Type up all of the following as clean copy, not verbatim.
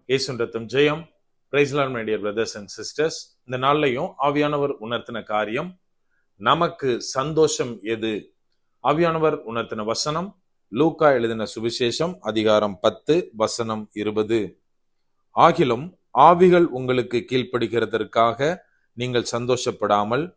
இயேசுவின் ரத்தம் ஜெயம். Praise lord my dear brothers and sisters. இந்த நாள்லையும் ஆவியானவர் உணர்த்தின காரியம், நமக்கு சந்தோஷம் எது? ஆவியானவர் உணர்த்தின வசனம் லூக்கா எழுதின சுவிசேஷம் அதிகாரம் 10 வசனம் 20. ஆகிலும் ஆவிகள் உங்களுக்கு கீழ்ப்படுகிறதற்காக நீங்கள் சந்தோஷப்படாமல்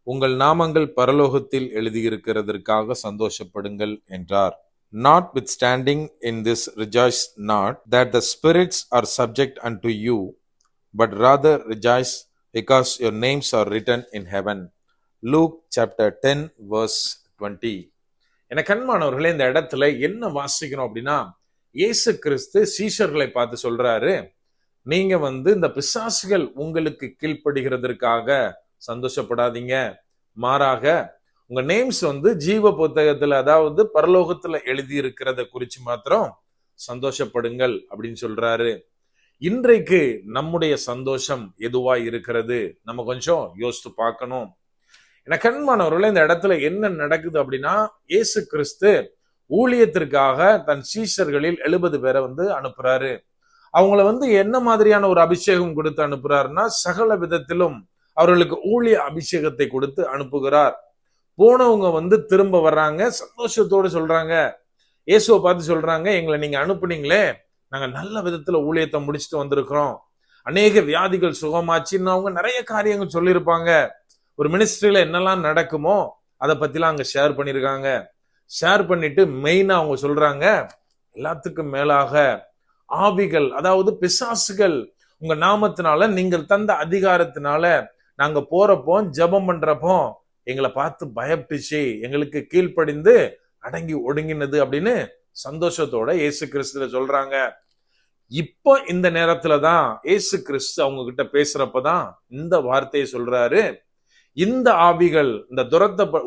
உங்கள் நாமங்கள் பரலோகத்தில் எழுதியிருக்கிறதற்காக சந்தோஷப்படுங்கள் என்றார். Notwithstanding in this rejoice not that the spirits are subject unto you, but rather rejoice because your names are written in heaven. Luke chapter 10 verse 20. என கண்மானவர்களே, இந்த இடத்துல என்ன வாசிக்கணும் அப்படின்னா, இயேசு கிறிஸ்து சீஷர்களை பார்த்து சொல்றாரு, நீங்க இந்த பிசாசுகள் உங்களுக்கு கீழ்ப்படுகிறதற்காக சந்தோஷப்படாதீங்க, மாறாக உங்க நேம்ஸ் ஜீவ புத்தகத்துல, அதாவது பரலோகத்துல எழுதி இருக்கிறத குறிச்சு மாத்திரம் சந்தோஷப்படுங்கள் அப்படின்னு சொல்றாரு. இன்றைக்கு நம்முடைய சந்தோஷம் எதுவா இருக்கிறது? நம்ம கொஞ்சம் யோசித்து பார்க்கணும். என கண்மானவர்களே, இந்த இடத்துல என்ன நடக்குது அப்படின்னா, இயேசு கிறிஸ்து ஊழியத்திற்காக தன் சீஷர்களில் 70 பேரை அனுப்புறாரு. அவங்கள என்ன மாதிரியான ஒரு அபிஷேகம் கொடுத்து அனுப்புறாருன்னா, சகல விதத்திலும் அவர்களுக்கு ஊழிய அபிஷேகத்தை கொடுத்து அனுப்புகிறார். போனவங்க திரும்ப வர்றாங்க, சந்தோஷத்தோடு சொல்றாங்க, இயேசுவை பார்த்து சொல்றாங்க, எங்களை நீங்க அனுப்புனீங்களே, நாங்க நல்ல விதத்துல ஊழியத்தை முடிச்சுட்டு வந்திருக்கிறோம், அநேக வியாதிகள் சுகமாச்சுன்னு அவங்க நிறைய காரியங்கள் சொல்லியிருப்பாங்க. ஒரு மினிஸ்ட்ரியில என்னெல்லாம் நடக்குமோ அதை பத்திலாம் அங்க ஷேர் பண்ணிருக்காங்க. ஷேர் பண்ணிட்டு மெயினா அவங்க சொல்றாங்க, எல்லாத்துக்கும் மேலாக ஆவிகள், அதாவது பிசாசுகள் உங்க நாமத்தினால, நீங்கள் தந்த அதிகாரத்தினால நாங்க போறப்போ ஜெபம் பண்றப்போ எங்களை பார்த்து பயப்பட்டுச்சு, எங்களுக்கு கீழ்ப்படிந்து அடங்கி ஒடுங்கினது அப்படின்னு சந்தோஷத்தோட இயேசு கிறிஸ்துல சொல்றாங்க. இப்போ இந்த நேரத்துலதான் இயேசு கிறிஸ்து அவங்க கிட்ட பேசுறப்பதான் இந்த வார்த்தையை சொல்றாரு. இந்த ஆவிகள், இந்த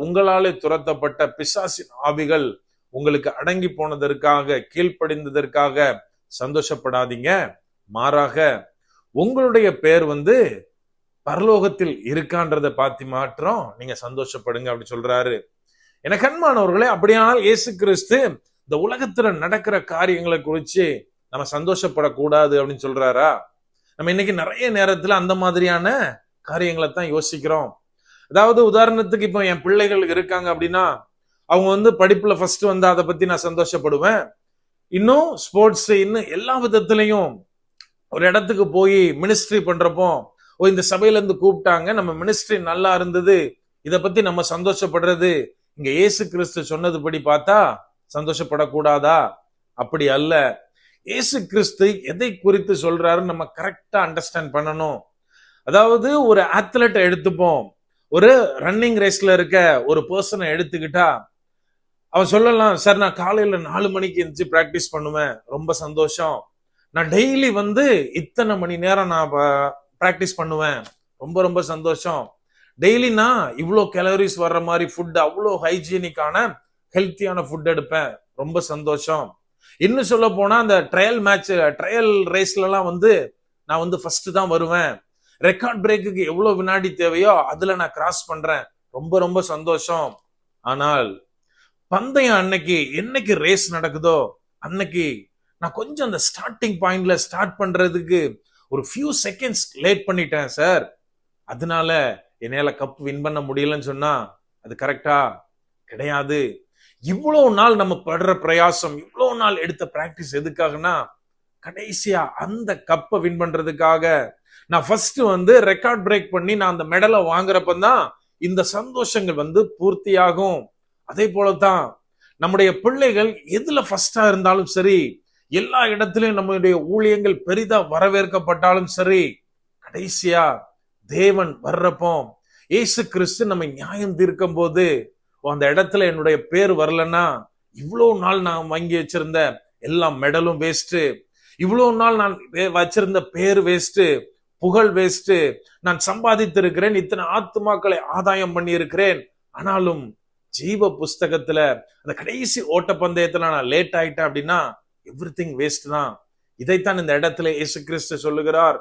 உங்களாலே துரத்தப்பட்ட பிசாசின் ஆவிகள் உங்களுக்கு அடங்கி போனதற்காக, கீழ்ப்படிந்ததற்காக சந்தோஷப்படாதீங்க, மாறாக உங்களுடைய பேர் பரலோகத்தில் இருக்கான்றதை பார்த்து மாற்றம் நீங்க சந்தோஷப்படுங்க அப்படி சொல்றாரு. என கண்மானவர்களே, அப்படியானால் இயேசு கிறிஸ்து இந்த உலகத்துல நடக்கிற காரியங்களை குறிச்சு நம்ம சந்தோஷப்படக்கூடாது அப்படின்னு சொல்றாரா? நம்ம இன்னைக்கு நிறைய நேரத்துல அந்த மாதிரியான காரியங்களை தான் யோசிக்கிறோம். அதாவது உதாரணத்துக்கு, இப்போ என் பிள்ளைகள் இருக்காங்க அப்படின்னா, அவங்க படிப்புல ஃபர்ஸ்ட் அதை பத்தி நான் சந்தோஷப்படுவேன். இன்னும் ஸ்போர்ட்ஸ், இன்னும் எல்லா விதத்திலையும் ஒரு இடத்துக்கு போய் மினிஸ்ட்ரி பண்றப்போ, இந்த சபையில இருந்து கூப்பிட்டாங்க, நம்ம மினிஸ்ட்ரி நல்லா இருந்தது, இத பத்தி நம்ம சந்தோஷப்படுறது இங்க இயேசு கிறிஸ்து சொன்னதுபடி பார்த்தா சந்தோஷப்படக்கூடாதா? அப்படி அல்ல. இயேசு கிறிஸ்து எதை குறித்து சொல்றாருன்னு நம்ம கரெக்டா அண்டர்ஸ்டாண்ட் பண்ணணும். அதாவது ஒரு அத்லெட்டை எடுத்துப்போம், ஒரு ரன்னிங் ரேஸ்ல இருக்க ஒரு பர்சனை எடுத்துக்கிட்டா, அவன் சொல்லலாம், சார் நான் காலையில 4 மணிக்கு எந்திரிச்சு பிராக்டிஸ் பண்ணுவேன், ரொம்ப சந்தோஷம். நான் டெய்லி இத்தனை மணி நேரம் நான் பிராக்டிஸ் பண்ணுவேன், ரொம்ப ரொம்ப சந்தோஷம். டெய்லி நான் இவ்வளோ கேலரிஸ் வர்ற மாதிரி ஃபுட், அவ்வளோ ஹைஜீனிக்கான ஹெல்த்தியான ஃபுட் எடுப்பேன், ரொம்ப சந்தோஷம். இன்னும் சொல்ல போனா, அந்த ட்ரையல் ரேஸ்ல எல்லாம் நான் ஃபர்ஸ்ட் தான் வருவேன், ரெக்கார்ட் பிரேக்குக்கு எவ்வளவு வினாடி தேவையோ அதுல நான் கிராஸ் பண்றேன், ரொம்ப ரொம்ப சந்தோஷம். ஆனால் பந்தயம் அன்னைக்கு, என்னைக்கு ரேஸ் நடக்குதோ அன்னைக்கு நான் கொஞ்சம் அந்த ஸ்டார்டிங் பாயிண்ட்ல ஸ்டார்ட் பண்றதுக்கு ஒரு ஃபியூ செகண்ட்ஸ் லேட் பண்ணிட்டேன் சார், அதனால என்னால கப் வின் பண்ண முடியலன்னு சொன்னா அது கரெக்டா? கிடையாது. இவ்வளவு நாள் நம்ம படுற பிரயாசம், இவ்வளவு நாள் எடுத்த பிராக்டிஸ் எதுக்காகனா, கடைசியா அந்த கப்பை வின் பண்றதுக்காக. நான் ஃபர்ஸ்ட் ரெக்கார்ட் பிரேக் பண்ணி நான் அந்த மெடலை வாங்குறப்பதான் இந்த சந்தோஷங்கள் பூர்த்தியாகும். அதே போலதான் நம்முடைய பிள்ளைகள் எதுல ஃபர்ஸ்டா இருந்தாலும் சரி, எல்லா இடத்திலும் நம்முடைய ஊழியங்கள் பெரிதா வரவேற்கப்பட்டாலும் சரி, கடைசியா தேவன் வர்றப்போ, இயேசு கிறிஸ்து நம்ம நியாயம் தீர்க்கும் போது, அந்த இடத்துல என்னுடைய பேர் வரலன்னா, இவ்வளவு நாள் நான் வாங்கி வச்சிருந்த எல்லா மெடலும் வேஸ்ட், இவ்வளவு நாள் நான் வச்சிருந்த பேர் வேஸ்ட், புகழ் வேஸ்ட், நான் சம்பாதித்திருக்கிறேன், இத்தனை ஆத்துமாக்களை ஆதாயம் பண்ணி இருக்கிறேன், ஆனாலும் ஜீவ புஸ்தகத்துல அந்த கடைசி ஓட்ட பந்தயத்துல நான் லேட் ஆயிட்டேன் அப்படின்னா எவ்ரிதிங் வேஸ்ட் தான். இதைத்தான் இந்த இடத்துல இயேசு கிறிஸ்து சொல்லுகிறார்.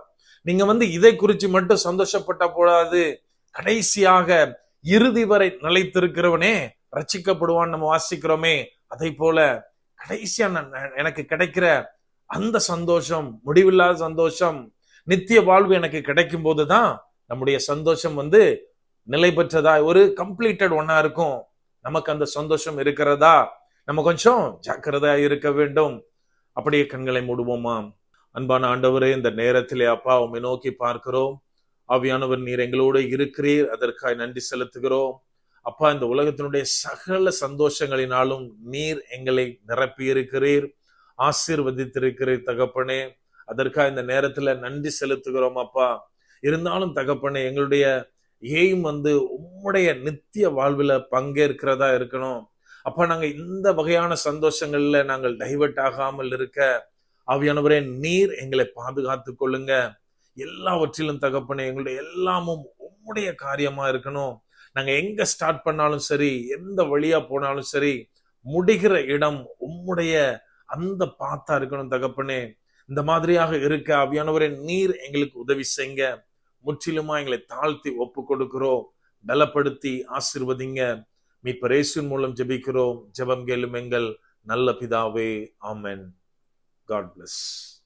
நீங்க இதை குறித்து மட்டும் சந்தோஷப்பட்ட போடாது, கடைசியாக இறுதி வரை நிலைத்திருக்கிறவனே ரட்சிக்கப்படுவான் நம்ம வாசிக்கிறோமே, அதை போல கடைசியா எனக்கு கிடைக்கிற அந்த சந்தோஷம், முடிவில்லாத சந்தோஷம், நித்திய வாழ்வு எனக்கு கிடைக்கும் போதுதான் நம்முடைய சந்தோஷம் நிலை பெற்றதா ஒரு கம்ப்ளீட்டட் ஒன்னா இருக்கும். நமக்கு அந்த சந்தோஷம் இருக்கிறதா? நம்ம கொஞ்சம் ஜாக்கிரதையா இருக்க வேண்டும். அப்படியே கண்களை மூடுவோமா? அன்பான ஆண்டவரே, இந்த நேரத்திலே அப்பா உம்மை நோக்கி பார்க்கிறோம். ஆவியானவர் நீர் எங்களோடு இருக்கிறீர், அதற்காக நன்றி செலுத்துகிறோம். அப்பா, இந்த உலகத்தினுடைய சகல சந்தோஷங்களினாலும் நீர் எங்களை நிரப்பி இருக்கிறீர், ஆசீர்வதித்திருக்கிறீர் தகப்பனே. அதற்காக இந்த நேரத்துல நன்றி செலுத்துகிறோம் அப்பா. இருந்தாலும் தகப்பனே, எங்களுடைய எய்ம் உம்முடைய நித்திய வாழ்வுல பங்கேற்கிறதா இருக்கணும். அப்ப நாங்க இந்த வகையான சந்தோஷங்கள்ல நாங்கள் டைவர்ட் ஆகாமல் இருக்க ஆவியானவரே நீர் எங்களை பாதுகாத்துக் கொள்ளுங்க. எல்லாவற்றிலும் தகப்பனே, எங்களுடைய எல்லாமும் உம்முடைய காரியமா இருக்கணும். நாங்க எங்க ஸ்டார்ட் பண்ணாலும் சரி, எந்த வழியா போனாலும் சரி, முடிகிற இடம் உம்முடைய அந்த பாத்தா இருக்கணும் தகப்பனே. இந்த மாதிரியாக இருக்க ஆவியானவரே நீர் எங்களுக்கு உதவி செய்யுங்க. முற்றிலுமா எங்களை தாழ்த்தி ஒப்பு கொடுக்கிறோம். பலப்படுத்தி ஆசீர்வதிங்க. மீட்பர் இயேசுவின் மூலம் ஜெபிக்கிறோம். ஜெபம் கேளும் எங்கள் நல்ல பிதாவே. ஆமென். God bless.